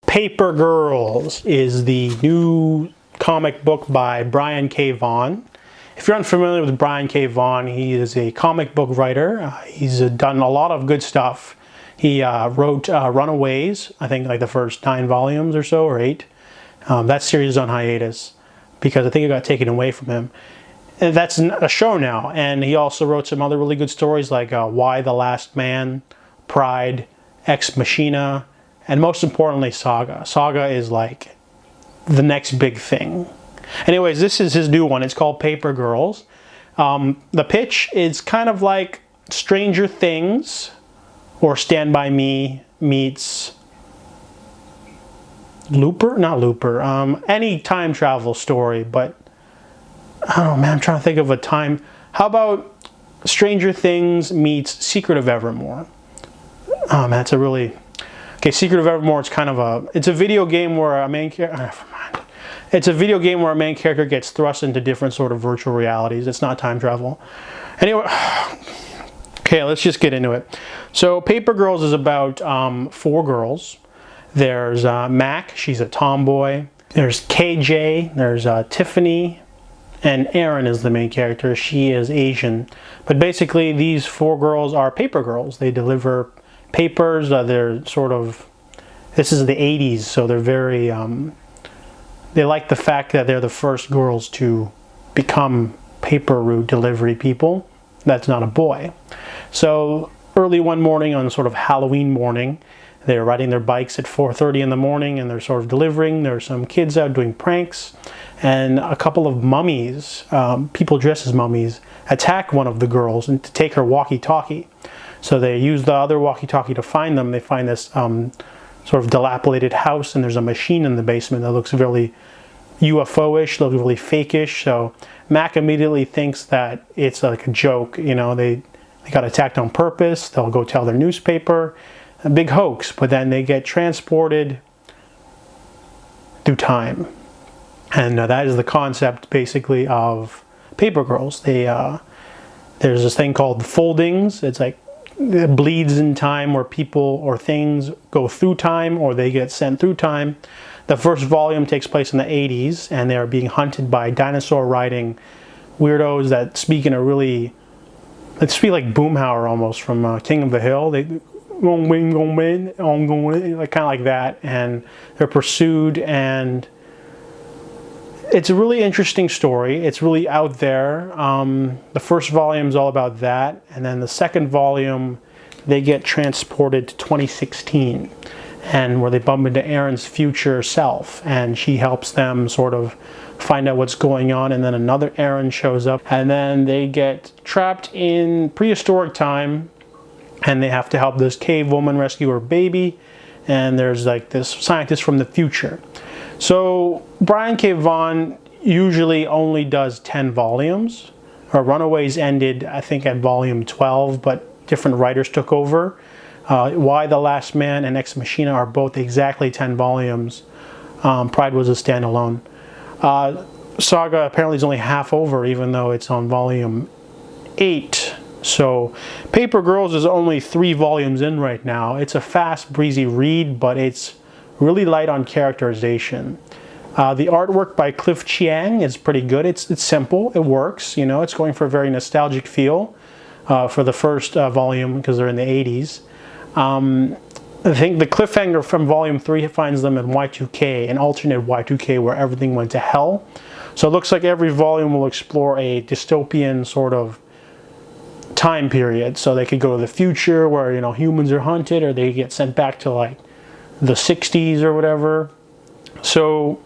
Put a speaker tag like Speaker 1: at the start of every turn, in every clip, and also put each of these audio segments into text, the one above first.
Speaker 1: Paper Girls is the new comic book by Brian K. Vaughan. If you're unfamiliar with Brian K. Vaughan, he is a comic book writer. He's done a lot of good stuff. He wrote Runaways, I think like the first 9 volumes or so, or 8. That series is on hiatus because I think it got taken away from him. And that's a show now. And he also wrote some other really good stories like Y: The Last Man, Pride, Ex Machina, and most importantly, Saga. Saga is like the next big thing. Anyways, this is his new one. It's called Paper Girls. The pitch is kind of like Stranger Things or Stand By Me meets Looper? Not Looper. Any time travel story, but I don't know, man. I'm trying to think of a time. How about Stranger Things meets Secret of Evermore? Oh man, that's a really... Okay, Secret of Evermore, it's kind of a... It's a video game where a main character... Never mind. It's a video game where a main character gets thrust into different sort of virtual realities. It's not time travel. Anyway... Okay, let's just get into it. So, Paper Girls is about 4 girls. There's Mac, she's a tomboy. There's KJ, there's Tiffany, and Erin is the main character. She is Asian. But basically, these 4 girls are paper girls. They deliver papers. They're sort of... This is the 80s, so they're very... they like the fact that they're the first girls to become paper route delivery people. That's not a boy. So early one morning on sort of Halloween morning, they're riding their bikes at 4:30 in the morning and they're sort of delivering. There's some kids out doing pranks and a couple of mummies, people dressed as mummies, attack one of the girls and to take her walkie-talkie. So they use the other walkie-talkie to find them. They find this sort of dilapidated house and there's a machine in the basement that looks really UFO-ish, looks really fake-ish. So Mac immediately thinks that it's like a joke. You know, they got attacked on purpose. They'll go tell their newspaper. A big hoax, but then they get transported through time. And that is the concept basically of Paper Girls. There's this thing called foldings. It's like it bleeds in time where people or things go through time or they get sent through time. The first volume takes place in the 80s and they are being hunted by dinosaur riding weirdos that speak in a really... They speak like Boomhauer almost from King of the Hill. They... like kind of like that, and they're pursued, and it's a really interesting story. It's really out there. The first volume is all about that, and then the second volume they get transported to 2016, and where they bump into Erin's future self, and she helps them sort of find out what's going on, and then another Erin shows up, and then they get trapped in prehistoric time. And they have to help this cave woman rescue her baby. And there's like this scientist from the future. So Brian K. Vaughan usually only does 10 volumes. Runaways ended, I think, at volume 12, but different writers took over. Y: The Last Man and Ex Machina are both exactly 10 volumes. Pride was a standalone. Saga apparently is only half over, even though it's on volume 8. So Paper Girls is only 3 volumes in right now. It's a fast, breezy read, but it's really light on characterization. The artwork by Cliff Chiang is pretty good. It's simple. It works. You know, it's going for a very nostalgic feel for the first volume because they're in the 80s. I think the cliffhanger from volume 3 finds them in Y2K, an alternate Y2K where everything went to hell. So it looks like every volume will explore a dystopian sort of time period. So they could go to the future where, you know, humans are hunted, or they get sent back to like the 60s or whatever. So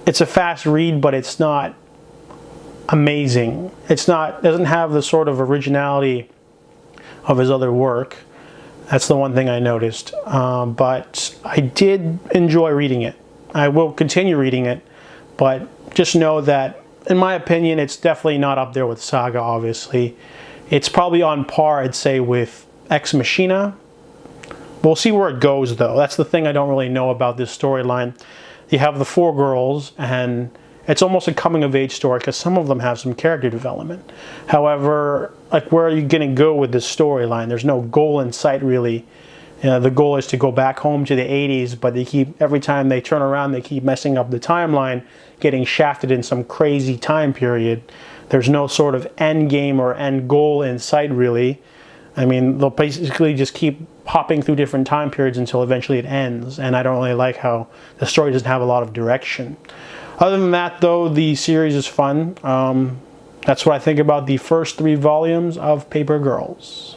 Speaker 1: it's a fast read, but it's not amazing. Doesn't have the sort of originality of his other work. That's the one thing I noticed. But I did enjoy reading it. I will continue reading it, but just know that, in my opinion, it's definitely not up there with Saga, obviously. It's probably on par, I'd say, with Ex Machina. We'll see where it goes, though. That's the thing I don't really know about this storyline. You have the 4 girls, and it's almost a coming-of-age story, because some of them have some character development. However, like, where are you going to go with this storyline? There's no goal in sight, really. the goal is to go back home to the 80s, but they keep, every time they turn around, they keep messing up the timeline, getting shafted in some crazy time period. There's no sort of end game or end goal in sight, really. I mean, they'll basically just keep hopping through different time periods until eventually it ends, and I don't really like how the story doesn't have a lot of direction. Other than that, though, the series is fun. That's what I think about the first 3 volumes of Paper Girls.